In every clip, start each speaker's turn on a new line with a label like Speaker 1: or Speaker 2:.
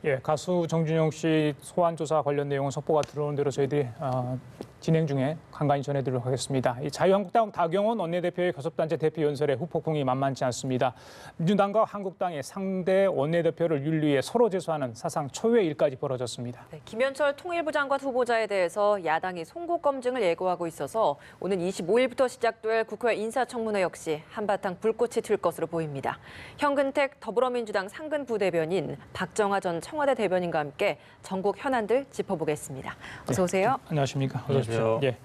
Speaker 1: 예, 가수 정준영 씨 소환 조사 관련 내용은 속보가 들어오는 대로 저희들이 진행 중에 간간히 전해드리도록 하겠습니다. 이 자유한국당 박영원 원내대표의 교섭단체 대표 연설에 후폭풍이 만만치 않습니다. 민주당과 한국당의 상대 원내대표를 윤리위에 서로 제소하는 사상 초유의 일까지 벌어졌습니다.
Speaker 2: 네, 김현철 통일부 장관 후보자에 대해서 야당이 송곳 검증을 예고하고 있어서 오는 25일부터 시작될 국회 인사청문회 역시 한바탕 불꽃이 튈 것으로 보입니다. 현근택 더불어민주당 상근 부대변인, 박정하 전 청와대 대변인과 함께 전국 현안들 짚어보겠습니다. 어서 오세요.
Speaker 1: 네, 안녕하십니까. 어서 오십시오. 예.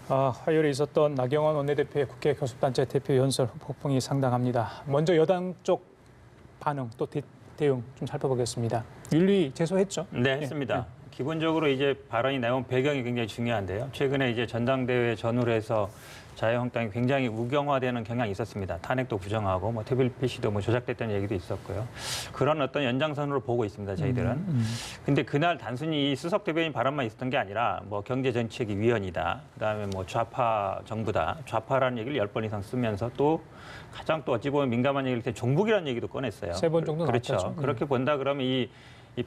Speaker 1: 화요일에 있었던 나경원 원내대표의 국회 교섭단체 대표 연설 후폭풍이 상당합니다. 먼저 여당 쪽 반응 또 대응 좀 살펴보겠습니다. 윤리 제소했죠?
Speaker 3: 네, 했습니다.
Speaker 1: 예.
Speaker 3: 기본적으로 이제 발언이 나온 배경이 굉장히 중요한데요. 최근에 이제 전당대회 전후로 해서 자유한국당이 굉장히 우경화되는 경향이 있었습니다. 탄핵도 부정하고 뭐 태블릿 PC도 뭐 조작됐다는 얘기도 있었고요. 그런 어떤 연장선으로 보고 있습니다. 저희들은. 근데 그날 단순히 이 수석 대변인 발언만 있었던 게 아니라 뭐 경제정책위 위원이다. 그다음에 뭐 좌파 정부다. 좌파라는 얘기를 10번 이상 쓰면서 또 가장 또 어찌 보면 민감한 얘기일 때 종북이라는 얘기도 꺼냈어요.
Speaker 1: 3번 정도
Speaker 3: 그렇죠.
Speaker 1: 나왔죠.
Speaker 3: 그렇게 본다 그러면 이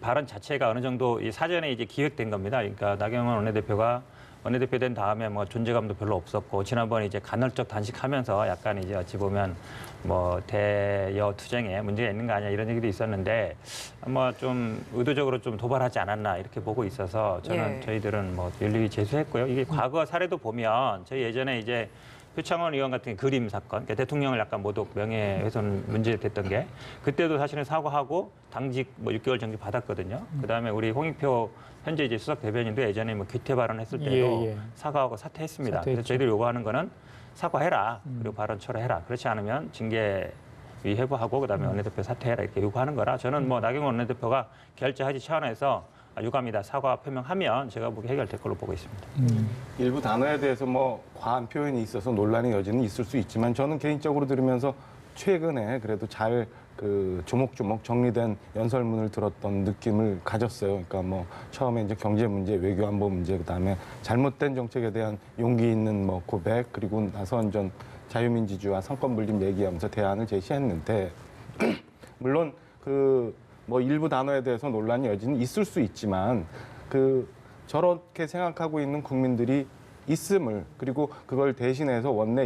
Speaker 3: 발언 자체가 어느 정도 이 사전에 이제 기획된 겁니다. 그러니까 나경원 원내대표가 원내대표 된 다음에 뭐 존재감도 별로 없었고 지난번에 이제 간헐적 단식하면서 약간 이제 어찌 보면 뭐 대여 투쟁에 문제가 있는 거 아니야 이런 얘기도 있었는데 아마 좀 의도적으로 좀 도발하지 않았나 이렇게 보고 있어서 저는 저희들은 뭐 윤리위 제소했고요. 이게 과거 사례도 보면 저희 예전에 이제 표창원 의원 같은 그림 사건, 그러니까 대통령을 약간 모독 명예훼손 문제됐던 게 그때도 사실은 사과하고 당직 뭐 6개월 정지 받았거든요. 그다음에 우리 홍익표 현재 이제 수석 대변인도 예전에 뭐 귀태 발언했을 때도 사과하고 사퇴했습니다. 그래서 저희들이 요구하는 거는 사과해라. 그리고 발언 철회해라. 그렇지 않으면 징계 회부하고 그다음에 원내대표 사퇴해라 이렇게 요구하는 거라 저는 뭐 나경원 원내대표가 결재하지 차원에서 유감이다 사과 표명하면 제가 보기 해결될 걸로 보고 있습니다.
Speaker 4: 일부 단어에 대해서 뭐 과한 표현이 있어서 논란의 여지는 있을 수 있지만 저는 개인적으로 들으면서 최근에 그래도 잘 조목조목 정리된 연설문을 들었던 느낌을 가졌어요. 그러니까 뭐 처음에 이제 경제 문제, 외교 안보 문제, 그다음에 잘못된 정책에 대한 용기 있는 뭐 고백, 그리고 나선 전 자유민주주의와 상권 분립 얘기하면서 대안을 제시했는데 물론 뭐 일부 단어에 대해서 논란의 여지는 있을 수 있지만 저렇게 생각하고 있는 국민들이 있음을 그리고 그걸 대신해서 원내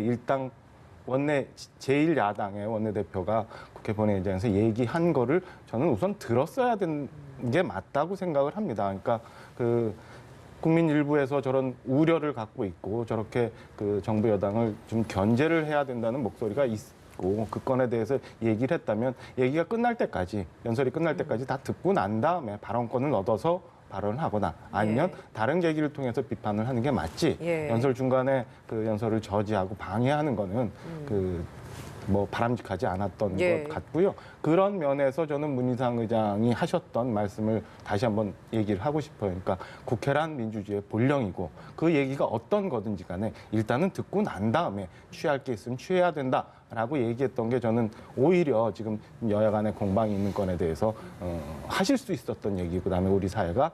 Speaker 4: 제1야당의 원내대표가 국회 본회의장에서 얘기한 거를 저는 우선 들었어야 되는 게 맞다고 생각을 합니다. 그러니까 국민 일부에서 저런 우려를 갖고 있고 저렇게 정부 여당을 좀 견제를 해야 된다는 목소리가 있고 그 건에 대해서 얘기를 했다면 얘기가 끝날 때까지 연설이 끝날 때까지 다 듣고 난 다음에 발언권을 얻어서 발언을 하거나 아니면 다른 계기를 통해서 비판을 하는 게 맞지 연설 중간에 연설을 저지하고 방해하는 거는 뭐 바람직하지 않았던 것 같고요. 그런 면에서 저는 문희상 의장이 하셨던 말씀을 다시 한번 얘기를 하고 싶어요. 그러니까 국회란 민주주의의 본령이고 그 얘기가 어떤 거든지 간에 일단은 듣고 난 다음에 취할 게 있으면 취해야 된다라고 얘기했던 게 저는 오히려 지금 여야 간의 공방이 있는 건에 대해서 하실 수 있었던 얘기고 그다음에 우리 사회가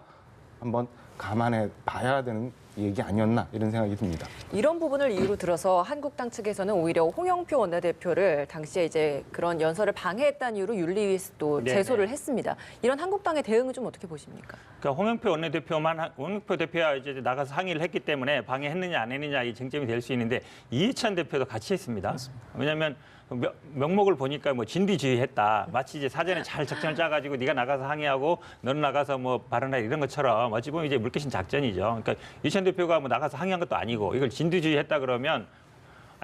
Speaker 4: 한번 감안해 봐야 되는 얘기 아니었나 이런 생각이 듭니다.
Speaker 2: 이런 부분을 이유로 들어서 한국당 측에서는 오히려 홍영표 원내대표를 당시에 이제 그런 연설을 방해했다는 이유로 윤리위에서 또 제소를 했습니다. 이런 한국당의 대응은 좀 어떻게 보십니까?
Speaker 3: 그러니까 홍영표 대표가 이제 나가서 항의를 했기 때문에 방해했느냐 안 했느냐 이 쟁점이 될 수 있는데 이해찬 대표도 같이 했습니다. 왜냐하면 명목을 보니까 뭐 진두지휘했다. 마치 이제 사전에 잘 작전을 짜가지고 네가 나가서 항의하고 너는 나가서 뭐 발언해 이런 것처럼 어찌 보면 이제 물귀신 작전이죠. 그러니까 이해찬 대표가 뭐 나가서 항의한 것도 아니고 이걸 진두지휘했다 그러면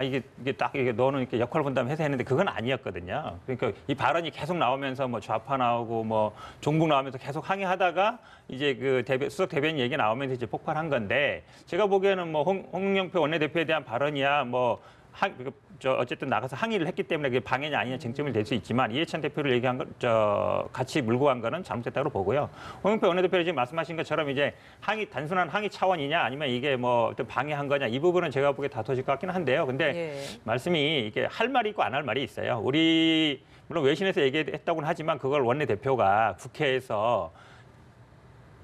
Speaker 3: 이게 딱 이게 너는 이렇게 역할 분담 해서 했는데 그건 아니었거든요. 그러니까 이 발언이 계속 나오면서 뭐 좌파 나오고 뭐 종북 나오면서 계속 항의하다가 이제 수석 대변인 얘기 나오면서 이제 폭발한 건데 제가 보기에는 뭐 홍영표 원내대표에 대한 발언이야 뭐 어쨌든 나가서 항의를 했기 때문에 그게 방해냐 아니냐 쟁점이 될 수 있지만 이해찬 대표를 얘기한 같이 물고 간 거는 잘못됐다고 보고요. 홍영표 원내대표가 지금 말씀하신 것처럼 이제 단순한 항의 차원이냐 아니면 이게 뭐 어떤 방해한 거냐 이 부분은 제가 보기에 다퉈질 것 같긴 한데요. 근데 말씀이 이게 할 말이 있고 안 할 말이 있어요. 물론 외신에서 얘기했다고는 하지만 그걸 원내대표가 국회에서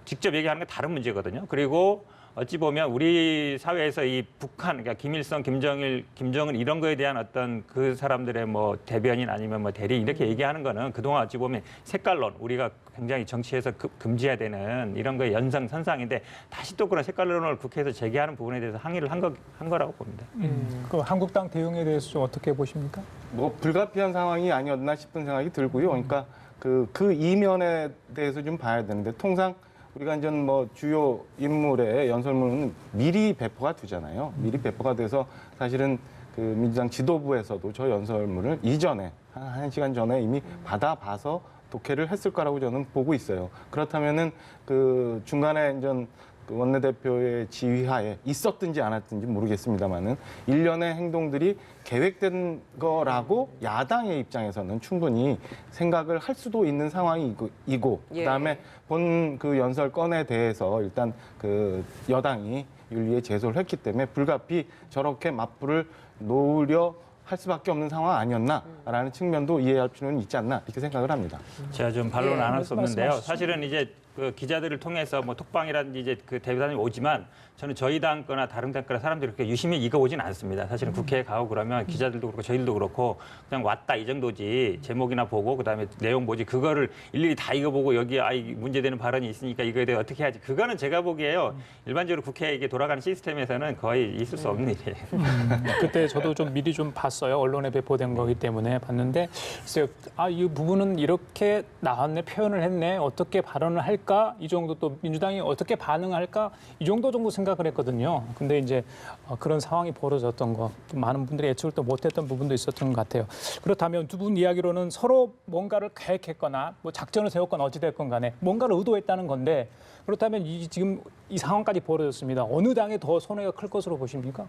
Speaker 3: 직접 얘기하는 건 다른 문제거든요. 그리고 어찌 보면 우리 사회에서 이 북한, 그러니까 김일성, 김정은 이런 거에 대한 어떤 그 사람들의 뭐 대변인 아니면 뭐 대리 이렇게 얘기하는 거는 그동안 어찌 보면 색깔론, 우리가 굉장히 정치에서 금지해야 되는 이런 거의 연상선상인데 다시 또 그런 색깔론을 국회에서 제기하는 부분에 대해서 항의를 한 거라고 봅니다.
Speaker 1: 그 한국당 대응에 대해서 좀 어떻게 보십니까?
Speaker 4: 뭐 불가피한 상황이 아니었나 싶은 생각이 들고요. 그러니까 그 이면에 대해서 좀 봐야 되는데 통상 우리가 이제 뭐 주요 인물의 연설문은 미리 배포가 되잖아요. 미리 배포가 돼서 사실은 그 민주당 지도부에서도 저 연설문을 이전에 한 시간 전에 이미 받아봐서 독해를 했을 거라고 저는 보고 있어요. 그렇다면은 그 중간에 이제 그 원내대표의 지휘하에 있었든지 않았든지 모르겠습니다만은 일련의 행동들이 계획된 거라고 야당의 입장에서는 충분히 생각을 할 수도 있는 상황이고
Speaker 2: 예.
Speaker 4: 그다음에 본 그 연설건에 대해서 일단 그 여당이 윤리에 제소를 했기 때문에 불가피 저렇게 맞불을 놓으려 할 수밖에 없는 상황 아니었나라는 측면도 이해할 필요는 있지 않나 이렇게 생각을 합니다.
Speaker 3: 제가 좀 반론
Speaker 2: 예,
Speaker 3: 안 할 수 없는데요.
Speaker 1: 말씀하시죠.
Speaker 3: 사실은 이제 그 기자들을 통해서 뭐 톡방이라든지 이제 그 대표단이 오지만 저는 저희 당 거나 다른 당 거나 사람들이 그렇게 유심히 읽어보진 않습니다. 사실은 국회에 가고 그러면 기자들도 그렇고 저희들도 그렇고 그냥 왔다 이 정도지 제목이나 보고 그다음에 내용 보지 그거를 일일이 다 읽어보고 여기에 문제되는 발언이 있으니까 이거에 대해 어떻게 해야지 그거는 제가 보기에요. 일반적으로 국회에 이게 돌아가는 시스템에서는 거의 있을 수 없는 일이에요.
Speaker 1: 그때 저도 좀 미리 좀 봤어요. 언론에 배포된 거기 때문에 봤는데 글쎄요. 이 부분은 이렇게 나왔네, 표현을 했네, 어떻게 발언을 할까? 이 정도 또 민주당이 어떻게 반응할까? 이 정도 생각을 했거든요. 근데 이제 그런 상황이 벌어졌던 거, 많은 분들이 예측을 또 못했던 부분도 있었던 것 같아요. 그렇다면 두 분 이야기로는 서로 뭔가를 계획했거나 뭐 작전을 세웠거나 어찌됐건 간에 뭔가를 의도했다는 건데 그렇다면 지금 이 상황까지 벌어졌습니다. 어느 당이 더 손해가 클 것으로 보십니까?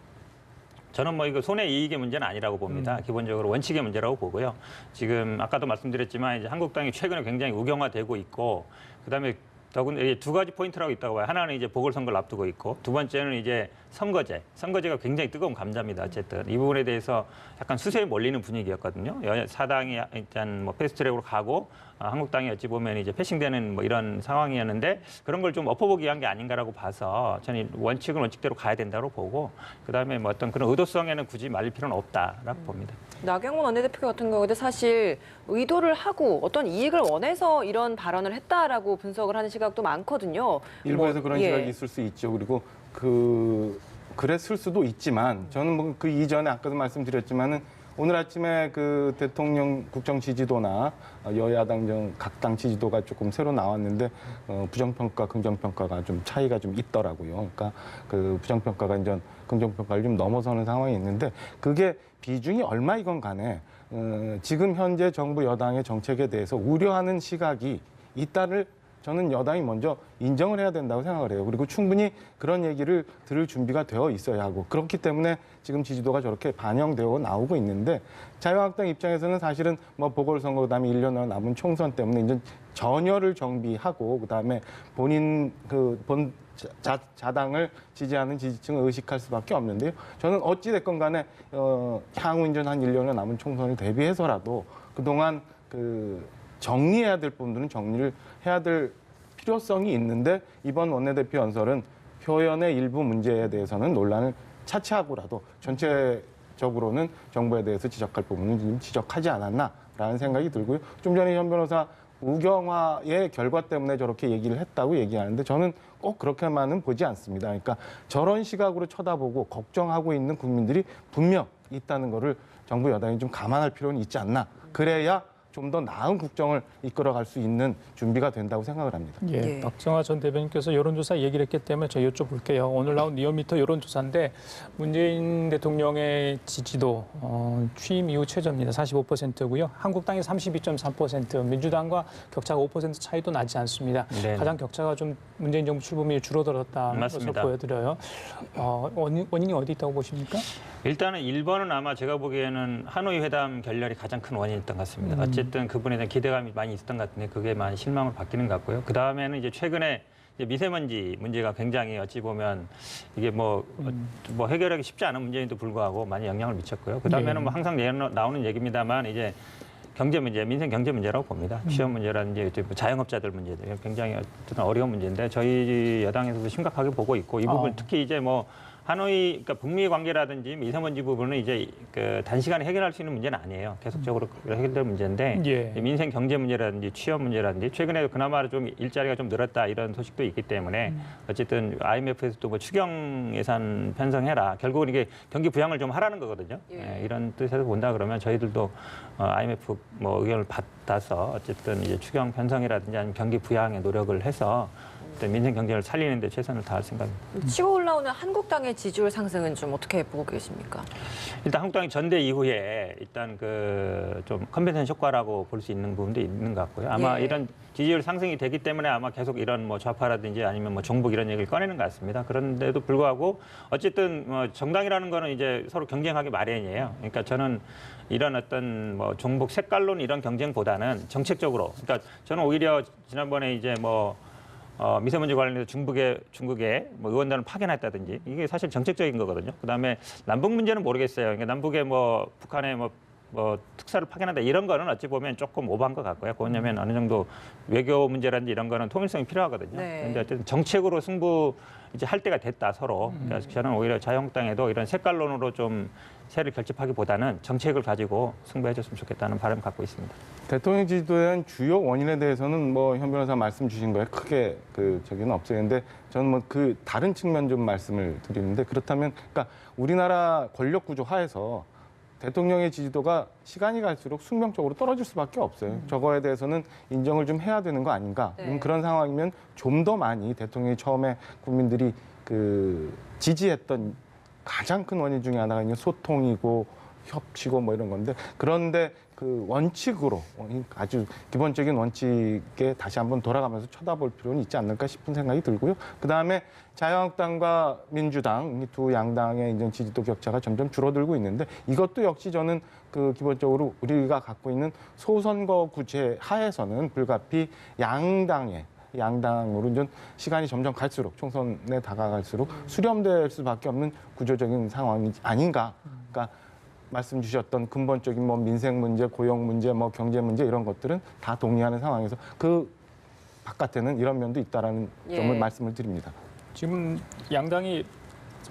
Speaker 3: 저는 뭐 이거 손해 이익의 문제는 아니라고 봅니다. 기본적으로 원칙의 문제라고 보고요. 지금 아까도 말씀드렸지만 이제 한국당이 최근에 굉장히 우경화되고 있고 그다음에 더군다나 두 가지 포인트라고 있다고 봐요. 하나는 이제 보궐선거를 앞두고 있고 두 번째는 이제 선거제가 굉장히 뜨거운 감자입니다. 어쨌든 이 부분에 대해서 약간 수세에 몰리는 분위기였거든요. 사당이 일단 뭐 패스트트랙으로 가고 한국당이 어찌 보면 이제 패싱되는 뭐 이런 상황이었는데 그런 걸 좀 엎어보기 위한 게 아닌가라고 봐서 저는 원칙은 원칙대로 가야 된다고 보고 그다음에 뭐 어떤 그런 의도성에는 굳이 말릴 필요는 없다라고 봅니다.
Speaker 2: 나경원 원내대표 같은 경우도 사실 의도를 하고 어떤 이익을 원해서 이런 발언을 했다라고 분석을 하는 시각도 많거든요.
Speaker 4: 일부에서 그런
Speaker 2: 예.
Speaker 4: 시각이 있을 수 있죠. 그리고 그랬을 수도 있지만 저는 뭐 그 이전에 아까도 말씀드렸지만은 오늘 아침에 그 대통령 국정 지지도나 여야당 각 당 지지도가 조금 새로 나왔는데 부정평가, 긍정평가가 좀 차이가 좀 있더라고요. 그러니까 그 부정평가가 이제 긍정평가를 좀 넘어서는 상황이 있는데 그게 비중이 얼마이건 간에 지금 현재 정부 여당의 정책에 대해서 우려하는 시각이 있다를 저는 여당이 먼저 인정을 해야 된다고 생각을 해요. 그리고 충분히 그런 얘기를 들을 준비가 되어 있어야 하고 그렇기 때문에 지금 지지도가 저렇게 반영되어 나오고 있는데 자유한국당 입장에서는 사실은 뭐 보궐선거 그다음에 1년 남은 총선 때문에 이제 전열을 정비하고 그다음에 본인 본 자당을 지지하는 지지층을 의식할 수밖에 없는데요. 저는 어찌 됐건 간에 향후 이제 한 1년에 남은 총선을 대비해서라도 그동안 정리해야 될 부분들은 정리를 해야 될 필요성이 있는데 이번 원내대표 연설은 표현의 일부 문제에 대해서는 논란을 차치하고라도 전체적으로는 정부에 대해서 지적할 부분은 지금 지적하지 않았나라는 생각이 들고요. 좀 전에 현 변호사 우경화의 결과 때문에 저렇게 얘기를 했다고 얘기하는데 저는 꼭 그렇게만은 보지 않습니다. 그러니까 저런 시각으로 쳐다보고 걱정하고 있는 국민들이 분명 있다는 거를 정부 여당이 좀 감안할 필요는 있지 않나. 그래야 좀 더 나은 국정을 이끌어갈 수 있는 준비가 된다고 생각을 합니다.
Speaker 1: 예,
Speaker 2: 예.
Speaker 1: 박정화 전 대변인께서 여론조사 얘기를 했기 때문에 제가 여쭤볼게요. 오늘 나온 리얼미터 여론조사인데 문재인 대통령의 지지도 취임 이후 최저입니다. 45%고요. 한국당이 32.3%, 민주당과 격차가 5% 차이도 나지 않습니다.
Speaker 3: 네.
Speaker 1: 가장 격차가 좀 문재인 정부 출범이 줄어들었다는 것으로
Speaker 3: 맞습니다.
Speaker 1: 보여드려요. 원인이 어디 있다고 보십니까?
Speaker 3: 일단은 1번은 아마 제가 보기에는 하노이 회담 결렬이 가장 큰 원인이었던 것 같습니다. 어쨌든 그분에 대한 기대감이 많이 있었던 것 같은데 그게 많이 실망으로 바뀌는 것 같고요. 그 다음에는 이제 최근에 이제 미세먼지 문제가 굉장히 어찌 보면 이게 뭐 해결하기 쉽지 않은 문제인데도 불구하고 많이 영향을 미쳤고요. 그 다음에는 뭐 항상 나오는 얘기입니다만 이제 경제 문제, 민생 경제 문제라고 봅니다. 취업 문제라든지 자영업자들 문제들 굉장히 어떤 어려운 문제인데 저희 여당에서도 심각하게 보고 있고 이 부분 특히 이제 뭐 하노이, 그러니까 북미 관계라든지 미세먼지 부분은 이제 그 단시간에 해결할 수 있는 문제는 아니에요. 계속적으로 해결될 문제인데
Speaker 1: 예.
Speaker 3: 민생 경제 문제라든지 취업 문제라든지 최근에 그나마 좀 일자리가 좀 늘었다 이런 소식도 있기 때문에 어쨌든 IMF에서도 뭐 추경 예산 편성해라. 결국은 이게 경기 부양을 좀 하라는 거거든요.
Speaker 2: 예.
Speaker 3: 이런 뜻에서 본다 그러면 저희들도 IMF 뭐 의견을 받아서 어쨌든 이제 추경 편성이라든지 아니면 경기 부양에 노력을 해서 민생 경제를 살리는 데 최선을 다할 생각입니다.
Speaker 2: 치고 올라오는 한국당의 지지율 상승은 좀 어떻게 보고 계십니까?
Speaker 3: 일단 한국당이 전대 이후에 일단 그 좀 컨벤션 효과라고 볼 수 있는 부분도 있는 것 같고요. 아마
Speaker 2: 예.
Speaker 3: 이런 지지율 상승이 되기 때문에 아마 계속 이런 뭐 좌파라든지 아니면 뭐 종북 이런 얘기를 꺼내는 것 같습니다. 그런데도 불구하고 어쨌든 뭐 정당이라는 거는 이제 서로 경쟁하기 마련이에요. 그러니까 저는 이런 어떤 뭐 종북 색깔론 이런 경쟁보다는 정책적으로, 그러니까 저는 오히려 지난번에 이제 뭐 미세먼지 관련해서 중국에 뭐 의원단을 파견했다든지 이게 사실 정책적인 거거든요. 그다음에 남북 문제는 모르겠어요. 그러니까 남북에 뭐 북한에 뭐 특사를 파견한다 이런 거는 어찌 보면 조금 오버한 것 같고요. 왜냐하면 어느 정도 외교 문제라든지 이런 거는 통일성이 필요하거든요.
Speaker 2: 네.
Speaker 3: 그런데 어쨌든 정책으로 승부 이제 할 때가 됐다 서로. 그래서 저는 오히려 자유한국당에도 이런 색깔론으로 좀 세를 결집하기보다는 정책을 가지고 승부해줬으면 좋겠다는 바람을 갖고 있습니다.
Speaker 4: 대통령 지지도에 대한 주요 원인에 대해서는 뭐 현 변호사 말씀 주신 거에 크게 저기는 없어요. 근데 저는 뭐 그 다른 측면 좀 말씀을 드리는데 그렇다면 그러니까 우리나라 권력 구조 하에서 대통령의 지지도가 시간이 갈수록 숙명적으로 떨어질 수밖에 없어요. 저거에 대해서는 인정을 좀 해야 되는 거 아닌가.
Speaker 2: 네.
Speaker 4: 그런 상황이면 좀 더 많이 대통령이 처음에 국민들이 지지했던 가장 큰 원인 중에 하나가 있는 소통이고 협치고 뭐 이런 건데 그런데 그 원칙으로 아주 기본적인 원칙에 다시 한번 돌아가면서 쳐다볼 필요는 있지 않을까 싶은 생각이 들고요. 그다음에 자유한국당과 민주당 이 두 양당의 이제 지지도 격차가 점점 줄어들고 있는데 이것도 역시 저는 그 기본적으로 우리가 갖고 있는 소선거 구제 하에서는 불가피 양당으로 이제 시간이 점점 갈수록 총선에 다가갈수록 수렴될 수밖에 없는 구조적인 상황이 아닌가. 그러니까 말씀 주셨던 근본적인 뭐 민생 문제, 고용 문제, 뭐 경제 문제 이런 것들은 다 동의하는 상황에서 그 바깥에는 이런 면도 있다라는 점을 말씀을 드립니다.
Speaker 1: 지금 양당이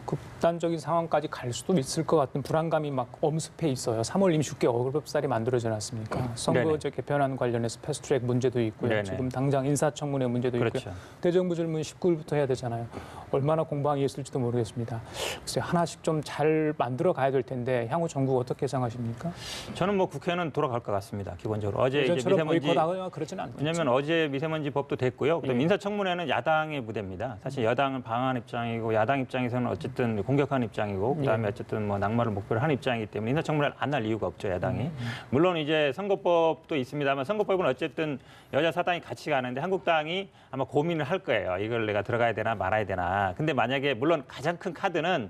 Speaker 1: 극단적인 상황까지 갈 수도 있을 것 같은 불안감이 막 엄습해 있어요. 3월 이미 죽게 어렵사리 만들어지지 않았습니까? 선거제 개편안 관련해서 패스트트랙 문제도 있고요.
Speaker 3: 네네.
Speaker 1: 지금 당장 인사청문회 문제도
Speaker 3: 그렇죠.
Speaker 1: 있고요. 대정부 질문 19일부터 해야 되잖아요. 얼마나 공방이 있을지도 모르겠습니다. 글쎄 하나씩 좀 잘 만들어 가야 될 텐데 향후 정부 어떻게 예상하십니까?
Speaker 3: 저는 뭐 국회는 돌아갈 것 같습니다. 기본적으로 어제 이제
Speaker 1: 예전처럼
Speaker 3: 미세먼지
Speaker 1: 보이콧하거나 그러지는 않겠죠.
Speaker 3: 왜냐하면 어제 미세먼지 법도 됐고요. 그다음
Speaker 1: 예.
Speaker 3: 인사청문회는 야당의 무대입니다. 사실 여당은 방한 입장이고 야당 입장에서는 어쨌든 공격한 입장이고 그다음에
Speaker 1: 예.
Speaker 3: 어쨌든 뭐 낙마를 목표로 한 입장이기 때문에 인사청문회를 안 할 이유가 없죠, 야당이. 물론 이제 선거법도 있습니다만 선거법은 어쨌든 여야 사당이 같이 가는데 한국당이 아마 고민을 할 거예요. 이걸 내가 들어가야 되나 말아야 되나. 근데 만약에 물론 가장 큰 카드는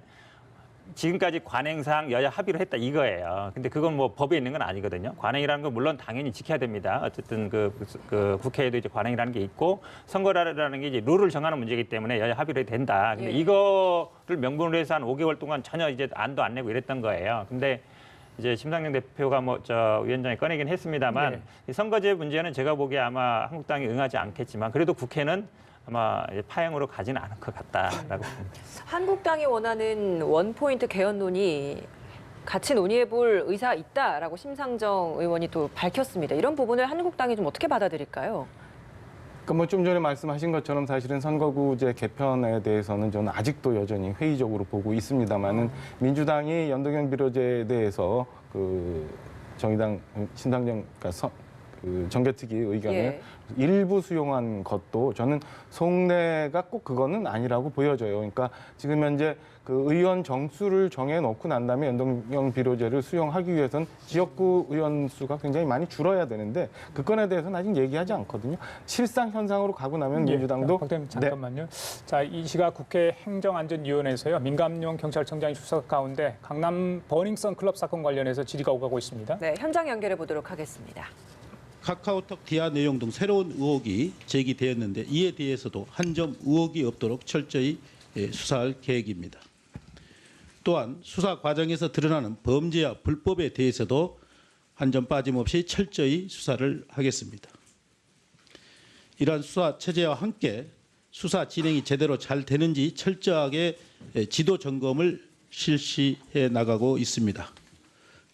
Speaker 3: 지금까지 관행상 여야 합의를 했다 이거예요. 근데 그건 뭐 법에 있는 건 아니거든요. 관행이라는 건 물론 당연히 지켜야 됩니다. 어쨌든 그 국회에도 이제 관행이라는 게 있고 선거라는 게 이제 룰을 정하는 문제이기 때문에 여야 합의를 해야 된다. 근데
Speaker 2: 예.
Speaker 3: 이거를 명분으로 해서 한 5개월 동안 전혀 이제 안도 안 내고 이랬던 거예요. 근데 이제 심상정 대표가 위원장이 꺼내긴 했습니다만
Speaker 1: 네.
Speaker 3: 이 선거제 문제는 제가 보기에 아마 한국당이 응하지 않겠지만 그래도 국회는 아마 파행으로 가지는 않을 것 같다라고 봅니다.
Speaker 2: 한국당이 원하는 원포인트 개헌론이 같이 논의해볼 의사 있다라고 심상정 의원이 또 밝혔습니다. 이런 부분을 한국당이 좀 어떻게 받아들일까요?
Speaker 4: 그러니까 뭐 좀 전에 말씀하신 것처럼 사실은 선거구제 개편에 대해서는 저는 아직도 여전히 회의적으로 보고 있습니다만은 민주당이 연동형 비례제에 대해서 그 정의당 신당정 그러니까 정개특위 의견을
Speaker 2: 예.
Speaker 4: 일부 수용한 것도 저는 속내가 꼭 그거는 아니라고 보여져요. 그러니까 지금 현재 그 의원 정수를 정해놓고 난 다음에 연동형 비례제를 수용하기 위해서는 지역구 의원 수가 굉장히 많이 줄어야 되는데 그 건에 대해서는 아직 얘기하지 않거든요. 실상 현상으로 가고 나면 민주당도
Speaker 1: 박대님 잠깐만요. 자, 이 시각 국회 행정안전위원회에서요. 민감용 경찰청장이 출석 가운데 강남 버닝썬 클럽 사건 관련해서 질의가 오가고 있습니다.
Speaker 2: 네, 현장 연결해 보도록 하겠습니다.
Speaker 5: 카카오톡 디아 내용 등 새로운 의혹이 제기되었는데 이에 대해서도 한 점 의혹이 없도록 철저히 수사할 계획입니다. 또한 수사 과정에서 드러나는 범죄와 불법에 대해서도 한 점 빠짐없이 철저히 수사를 하겠습니다. 이러한 수사 체제와 함께 수사 진행이 제대로 잘 되는지 철저하게 지도 점검을 실시해 나가고 있습니다.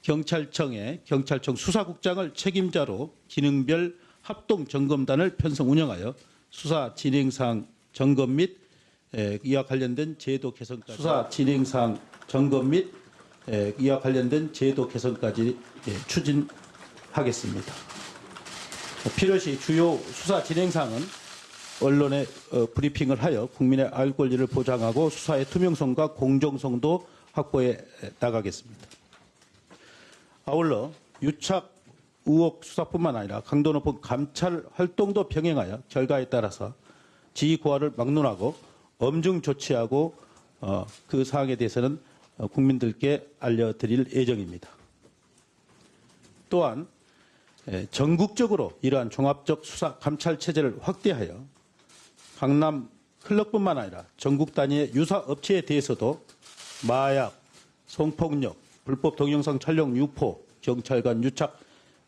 Speaker 5: 경찰청에 경찰청 수사국장을 책임자로 기능별 합동 점검단을 편성 운영하여 수사 진행상 점검 및 이와 관련된 제도 개선까지 이와 관련된 제도 개선까지 추진하겠습니다. 필요시 주요 수사 진행상은 언론에 브리핑을 하여 국민의 알 권리를 보장하고 수사의 투명성과 공정성도 확보해 나가겠습니다. 아울러 유착 의혹 수사뿐만 아니라 강도 높은 감찰 활동도 병행하여 결과에 따라서 지휘 고하를 막론하고 엄중 조치하고 그 사항에 대해서는 국민들께 알려드릴 예정입니다. 또한 전국적으로 이러한 종합적 수사 감찰 체제를 확대하여 강남 클럽뿐만 아니라 전국 단위의 유사 업체에 대해서도 마약, 성폭력, 불법 동영상 촬영 유포, 경찰관 유착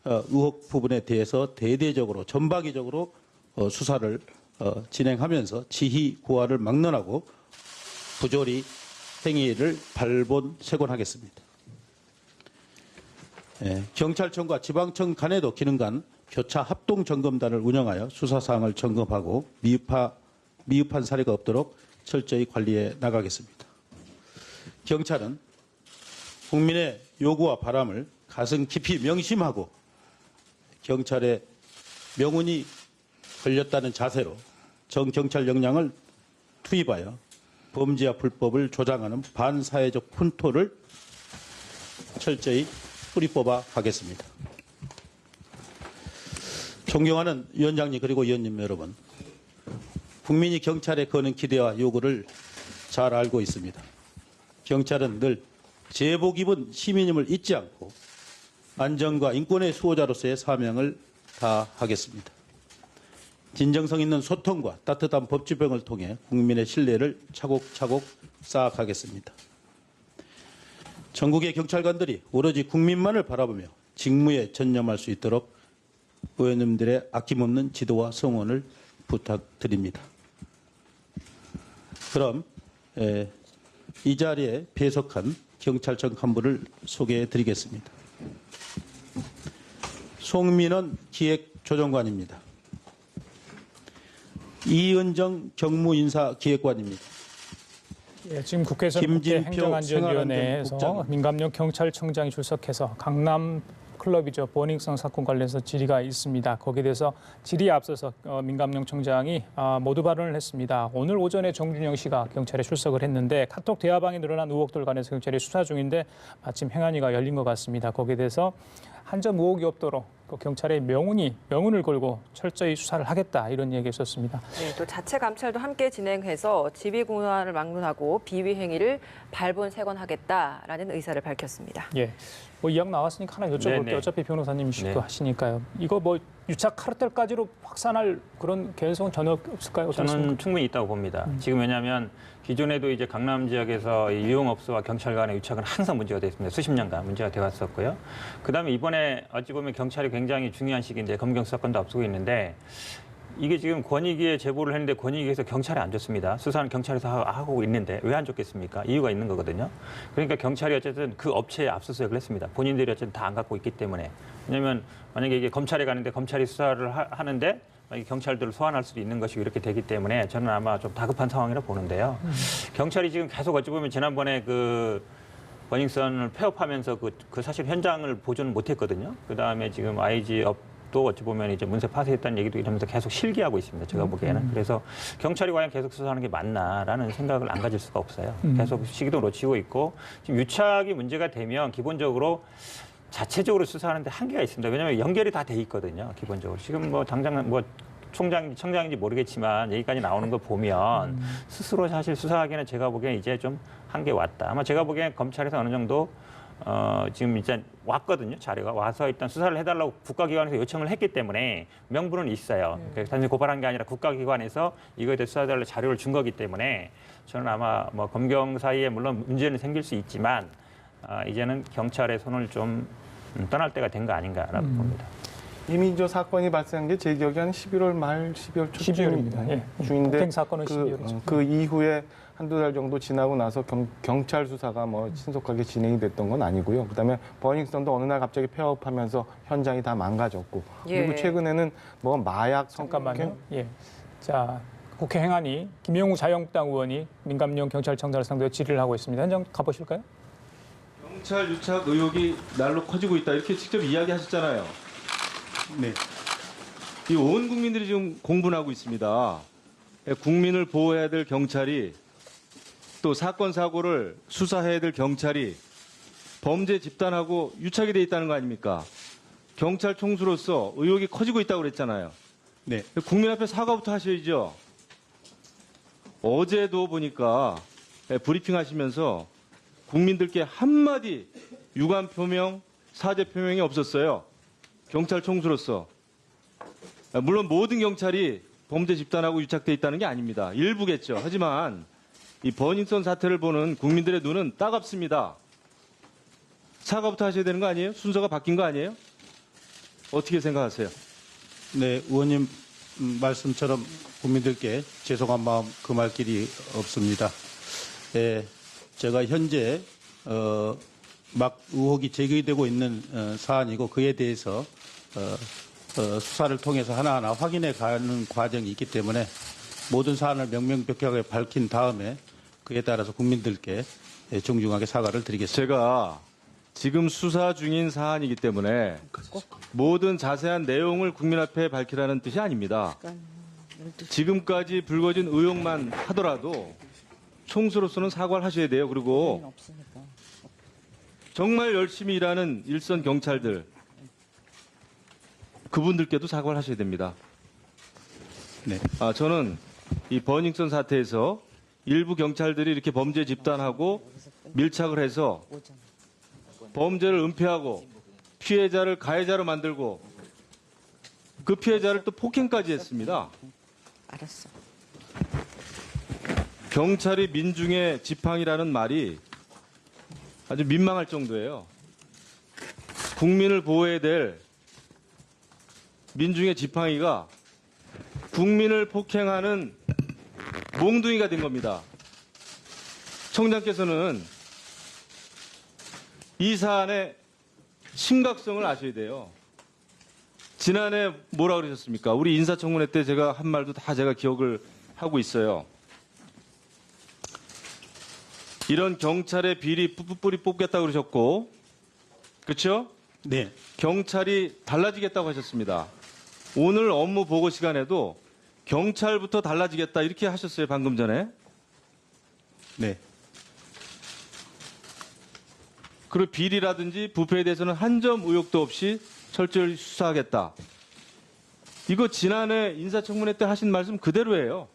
Speaker 5: 의혹 부분에 대해서 대대적으로 전방위적으로 수사를 진행하면서 지휘 고하를 막론하고 부조리 행위를 발본색원하겠습니다. 경찰청과 지방청 간에도 기능 간 교차 합동 점검단을 운영하여 수사 사항을 점검하고 미흡한 사례가 없도록 철저히 관리해 나가겠습니다. 경찰은 국민의 요구와 바람을 가슴 깊이 명심하고 경찰의 명운이 걸렸다는 자세로 정경찰 역량을 투입하여 범죄와 불법을 조장하는 반사회적 훈토를 철저히 뿌리뽑아 가겠습니다. 존경하는 위원장님 그리고 의원님 여러분, 국민이 경찰에 거는 기대와 요구를 잘 알고 있습니다. 경찰은 늘 제복 입은 시민임을 잊지 않고 안전과 인권의 수호자로서의 사명을 다하겠습니다. 진정성 있는 소통과 따뜻한 법 집행을 통해 국민의 신뢰를 차곡차곡 쌓아가겠습니다. 전국의 경찰관들이 오로지 국민만을 바라보며 직무에 전념할 수 있도록 의원님들의 아낌없는 지도와 성원을 부탁드립니다. 그럼 이 자리에 배석한 경찰청 간부를 소개해 드리겠습니다. 송민원 기획조정관입니다. 이은정 경무인사기획관입니다.
Speaker 1: 예, 지금 국회에서 국회 행정안전위원회에서 민감용 경찰청장이 출석해서 강남 클럽이죠. 버닝썬 사건 관련해서 질의가 있습니다. 거기에 대해서 질의에 앞서서 민감용 청장이 모두 발언을 했습니다. 오늘 오전에 정준영 씨가 경찰에 출석을 했는데 카톡 대화방에 늘어난 의혹들 관해서 경찰이 수사 중인데 마침 행안위가 열린 것 같습니다. 거기에 대해서 한 점 의혹이 없도록 경찰의 명운을 걸고 철저히 수사를 하겠다 이런 얘기 있었습니다.
Speaker 2: 네, 또 자체 감찰도 함께 진행해서 지휘 공화를 막론하고 비위 행위를 발본색원하겠다라는 의사를 밝혔습니다.
Speaker 1: 예, 뭐 이야기 나왔으니까 하나 여쭤볼게요.
Speaker 3: 네네.
Speaker 1: 어차피 변호사님이시고
Speaker 3: 네.
Speaker 1: 하시니까요. 이거 뭐 유착 카르텔까지로 확산할 그런 개연성은 전혀 없을까요?
Speaker 3: 저는
Speaker 1: 어떻습니까?
Speaker 3: 충분히 있다고 봅니다. 지금 왜냐하면 기존에도 이제 강남 지역에서 이 유흥업소와 경찰 간의 유착은 항상 문제가 됐습니다. 수십 년간 문제가 되어 왔었고요. 그다음에 이번에 어찌 보면 경찰이 굉장히 중요한 시기인데 검경 수사권도 앞서고 있는데 이게 지금 권익위에 제보를 했는데 권익위에서 경찰에 안 줬습니다. 수사는 경찰에서 하고 있는데 왜 안 줬겠습니까? 이유가 있는 거거든요. 그러니까 경찰이 어쨌든 그 업체에 압수수색을 했습니다. 본인들이 어쨌든 다 안 갖고 있기 때문에. 왜냐하면 만약에 이게 검찰에 가는데 검찰이 수사를 하는데 경찰들을 소환할 수도 있는 것이고 이렇게 되기 때문에 저는 아마 좀 다급한 상황이라 보는데요. 경찰이 지금 계속 어찌 보면 지난번에 그 버닝썬을 폐업하면서 그 사실 현장을 보존을 못했거든요. 그 다음에 지금 IG 업도 어찌 보면 이제 문서 파쇄했다는 얘기도 이러면서 계속 실기하고 있습니다. 제가 보기에는. 그래서 경찰이 과연 계속 수사하는 게 맞나라는 생각을 안 가질 수가 없어요. 계속 시기도 놓치고 있고 지금 유착이 문제가 되면 기본적으로 자체적으로 수사하는데 한계가 있습니다. 왜냐하면 연결이 다 돼 있거든요. 기본적으로. 지금 뭐 당장 뭐 총장인지 청장인지 모르겠지만 여기까지 나오는 걸 보면 스스로 사실 수사하기에는 제가 보기엔 이제 좀 한계 왔다. 아마 제가 보기엔 검찰에서 어느 정도 지금 일단 왔거든요. 자료가 와서 일단 수사를 해달라고 국가기관에서 요청을 했기 때문에 명분은 있어요. 단순히 고발한 게 아니라 국가기관에서 이거에 대해 수사해달라고 자료를 준 거기 때문에 저는 아마 뭐 검경 사이에 물론 문제는 생길 수 있지만 이제는 경찰의 손을 좀 떠날 때가 된 거 아닌가라고 봅니다.
Speaker 4: 이미 저 사건이 발생한 게 제 기억에 한 11월 말 12월
Speaker 1: 12월입니다. 예.
Speaker 4: 중인데
Speaker 1: 폭행 사건은 12월이죠.
Speaker 4: 그 이후에 한두 달 정도 지나고 나서 경찰 수사가 뭐 신속하게 진행이 됐던 건 아니고요. 그다음에 버닝썬도 어느 날 갑자기 폐업하면서 현장이 다 망가졌고 그리고
Speaker 2: 예.
Speaker 4: 최근에는 뭐 마약
Speaker 1: 잠깐만요. 예. 자, 국회 행안위 김영우 자유한국당 의원이 민감용 경찰청장을 상대로 질의를 하고 있습니다. 현장 가보실까요?
Speaker 6: 경찰 유착 의혹이 날로 커지고 있다 이렇게 직접 이야기하셨잖아요.
Speaker 5: 네.
Speaker 6: 이 온 국민들이 지금 공분하고 있습니다. 국민을 보호해야 될 경찰이 또 사건 사고를 수사해야 될 경찰이 범죄 집단하고 유착이 돼 있다는 거 아닙니까? 경찰 총수로서 의혹이 커지고 있다고 그랬잖아요.
Speaker 5: 네.
Speaker 6: 국민 앞에 사과부터 하셔야죠. 어제도 보니까 브리핑 하시면서 국민들께 한마디 유감 표명, 사죄 표명이 없었어요. 경찰 총수로서. 물론 모든 경찰이 범죄 집단하고 유착돼 있다는 게 아닙니다. 일부겠죠. 하지만 이 버닝썬 사태를 보는 국민들의 눈은 따갑습니다. 사과부터 하셔야 되는 거 아니에요? 순서가 바뀐 거 아니에요? 어떻게 생각하세요?
Speaker 5: 네, 의원님 말씀처럼 국민들께 죄송한 마음 금할 길이 없습니다. 예, 제가 현재 막 의혹이 제기되고 있는 사안이고 그에 대해서 수사를 통해서 하나하나 확인해 가는 과정이 있기 때문에 모든 사안을 명명백백하게 밝힌 다음에 그에 따라서 국민들께 정중하게 사과를 드리겠습니다.
Speaker 6: 제가 지금 수사 중인 사안이기 때문에 모든 자세한 내용을 국민 앞에 밝히라는 뜻이 아닙니다. 지금까지 불거진 의혹만 하더라도 총수로서는 사과를 하셔야 돼요. 그리고 정말 열심히 일하는 일선 경찰들 그분들께도 사과를 하셔야 됩니다.
Speaker 5: 네.
Speaker 6: 저는 이 버닝썬 사태에서 일부 경찰들이 이렇게 범죄 집단하고 밀착을 해서 범죄를 은폐하고 피해자를 가해자로 만들고 그 피해자를 또 폭행까지 했습니다.
Speaker 7: 알았어.
Speaker 6: 경찰이 민중의 지팡이라는 말이 아주 민망할 정도예요. 국민을 보호해야 될 민중의 지팡이가 국민을 폭행하는 몽둥이가 된 겁니다. 청장께서는 이 사안의 심각성을 아셔야 돼요. 지난해 뭐라 그러셨습니까? 우리 인사청문회 때 제가 한 말도 다 제가 기억을 하고 있어요. 이런 경찰의 비리 뿌리 뽑겠다고 그러셨고, 그렇죠?
Speaker 5: 네.
Speaker 6: 경찰이 달라지겠다고 하셨습니다. 오늘 업무 보고 시간에도 경찰부터 달라지겠다 이렇게 하셨어요. 방금 전에.
Speaker 5: 네.
Speaker 6: 그리고 비리라든지 부패에 대해서는 한 점 의혹도 없이 철저히 수사하겠다. 이거 지난해 인사청문회 때 하신 말씀 그대로예요.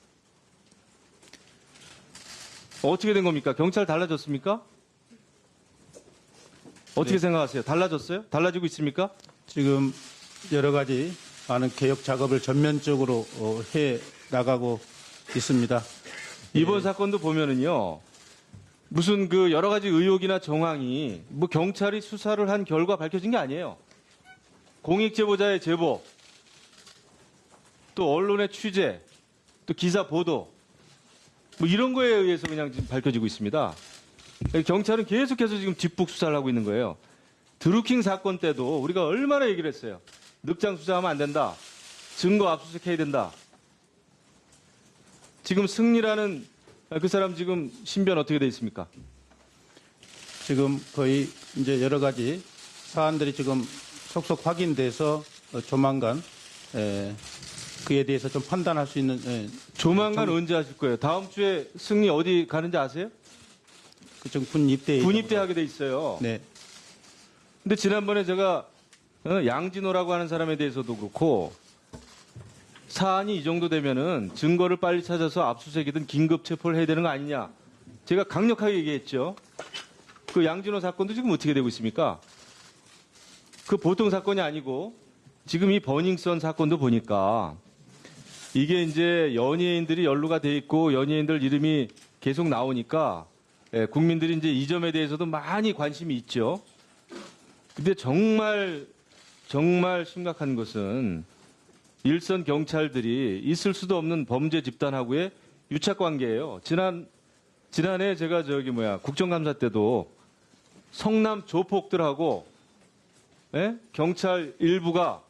Speaker 6: 어떻게 된 겁니까? 경찰 달라졌습니까? 어떻게
Speaker 5: 네.
Speaker 6: 생각하세요? 달라졌어요? 달라지고 있습니까?
Speaker 5: 지금 여러 가지 많은 개혁 작업을 전면적으로 해 나가고 있습니다.
Speaker 6: 이번 사건도 보면은요, 무슨 그 여러 가지 의혹이나 정황이 뭐 경찰이 수사를 한 결과 밝혀진 게 아니에요. 공익제보자의 제보, 또 언론의 취재, 또 기사 보도, 뭐 이런 거에 의해서 그냥 지금 밝혀지고 있습니다. 경찰은 계속해서 지금 뒷북 수사를 하고 있는 거예요. 드루킹 사건 때도 우리가 얼마나 얘기를 했어요. 늑장 수사하면 안 된다. 증거 압수수색해야 된다. 지금 승리라는 그 사람 지금 신변 어떻게 돼 있습니까?
Speaker 5: 지금 거의 이제 여러 가지 사안들이 지금 속속 확인돼서 조만간 그에 대해서 좀 판단할 수 있는
Speaker 6: 조만간 언제 하실 거예요? 다음 주에 승리 어디 가는지 아세요?
Speaker 5: 그쪽 군입대
Speaker 6: 군입대하게 돼 있어요.
Speaker 5: 네.
Speaker 6: 근데 지난번에 제가 양진호라고 하는 사람에 대해서도 그렇고 사안이 이 정도 되면은 증거를 빨리 찾아서 압수수색이든 긴급 체포를 해야 되는 거 아니냐. 제가 강력하게 얘기했죠. 그 양진호 사건도 지금 어떻게 되고 있습니까? 그 보통 사건이 아니고 지금 이 버닝썬 사건도 보니까 이게 이제 연예인들이 연루가 돼 있고 연예인들 이름이 계속 나오니까 국민들이 이제 이 점에 대해서도 많이 관심이 있죠. 근데 정말 정말 심각한 것은 일선 경찰들이 있을 수도 없는 범죄 집단하고의 유착 관계예요. 지난해 제가 국정감사 때도 성남 조폭들하고 경찰 일부가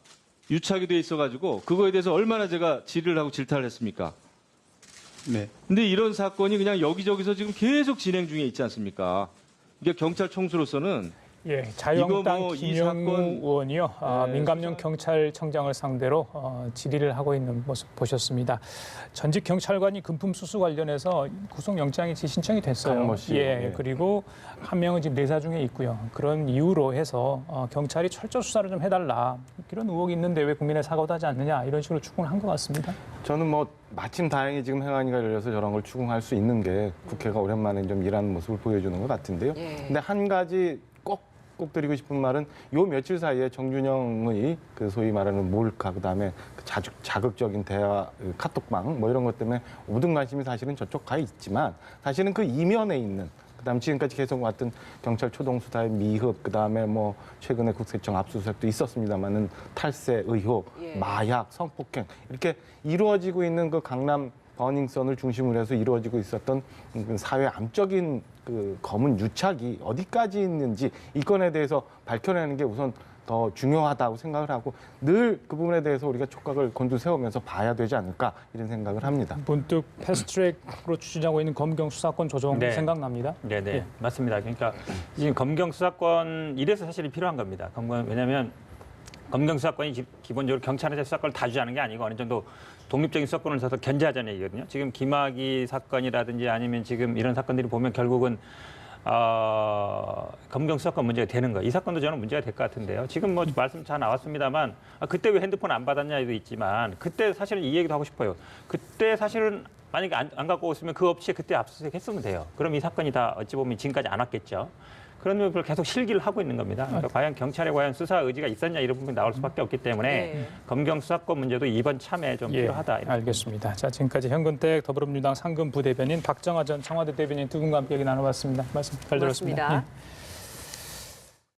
Speaker 6: 유착이 돼 있어가지고 그거에 대해서 얼마나 제가 질의를 하고 질타를 했습니까?
Speaker 5: 네.
Speaker 6: 근데 이런 사건이 그냥 여기저기서 지금 계속 진행 중에 있지 않습니까? 이게 경찰 총수로서는
Speaker 1: 예, 자유한국당
Speaker 6: 이거 뭐 이
Speaker 1: 김영우
Speaker 6: 사건-
Speaker 1: 의원이요. 민감용 경찰청장을 상대로 질의를 하고 있는 모습 보셨습니다. 전직 경찰관이 금품 수수 관련해서 구속영장이 신청이 됐어요.
Speaker 4: 강모 씨.
Speaker 1: 예,
Speaker 4: 예.
Speaker 1: 그리고 한 명은 지금 내사 중에 있고요. 그런 이유로 해서 경찰이 철저 수사를 좀 해달라. 이런 의혹이 있는데 왜 국민의 사과도 하지 않느냐 이런 식으로 추궁을 한 것 같습니다.
Speaker 4: 저는 뭐 마침 다행히 지금 행안위가 열려서 저런 걸 추궁할 수 있는 게 국회가 오랜만에 좀 일하는 모습을 보여주는 것 같은데요.
Speaker 2: 예.
Speaker 4: 근데 한 가지 꼭 드리고 싶은 말은 요 며칠 사이에 정준영의 그 소위 말하는 몰카 그다음에 그 자극적인 대화 카톡방 뭐 이런 것 때문에 모든 관심이 사실은 저쪽 가 있지만 사실은 그 이면에 있는 그다음 지금까지 계속 왔던 경찰 초동 수사의 미흡 그다음에 뭐 최근에 국세청 압수수색도 있었습니다만은 탈세 의혹,
Speaker 2: 예.
Speaker 4: 마약, 성폭행 이렇게 이루어지고 있는 그 강남 버닝썬을 중심으로 해서 이루어지고 있었던 그 사회 암적인 그 검은 유착이 어디까지 있는지 이 건에 대해서 밝혀내는 게 우선 더 중요하다고 생각을 하고 늘 그 부분에 대해서 우리가 촉각을 곤두세우면서 봐야 되지 않을까 이런 생각을 합니다.
Speaker 1: 문득 패스트트랙으로 추진하고 있는 검경 수사권 조정
Speaker 3: 네.
Speaker 1: 생각납니다.
Speaker 3: 네네
Speaker 1: 예.
Speaker 3: 맞습니다. 그러니까 지금 검경 수사권 이래서 사실 필요한 겁니다. 왜냐하면 검경 수사권이 기본적으로 경찰한테 수사권을 다 주자는 게 아니고 어느 정도 독립적인 수사권을 줘서 견제하자는 얘기거든요. 지금 김학의 사건이라든지 아니면 지금 이런 사건들이 보면 결국은 검경 수사권 문제가 되는 거예요. 이 사건도 저는 문제가 될 것 같은데요. 지금 뭐 말씀 잘 나왔습니다만 그때 왜 핸드폰 안 받았냐도 있지만 그때 사실은 이 얘기도 하고 싶어요. 그때 사실은 만약에 안 갖고 오시면 그 없이 그때 압수수색 했으면 돼요. 그럼 이 사건이 다 어찌 보면 지금까지 안 왔겠죠. 그런 부분을 계속 실기를 하고 있는 겁니다. 그러니까 과연 경찰에 과연 수사 의지가 있었냐 이런 부분이 나올 수밖에 없기 때문에
Speaker 2: 네.
Speaker 3: 검경 수사권 문제도 이번 참에 좀 필요하다. 이런
Speaker 1: 알겠습니다. 자, 지금까지 현근택 더불어민주당 상근 부대변인 박정하 전 청와대 대변인 두 분과 함께 얘기 나눠봤습니다. 말씀 잘 들었습니다.
Speaker 2: 고맙습니다.
Speaker 1: 예.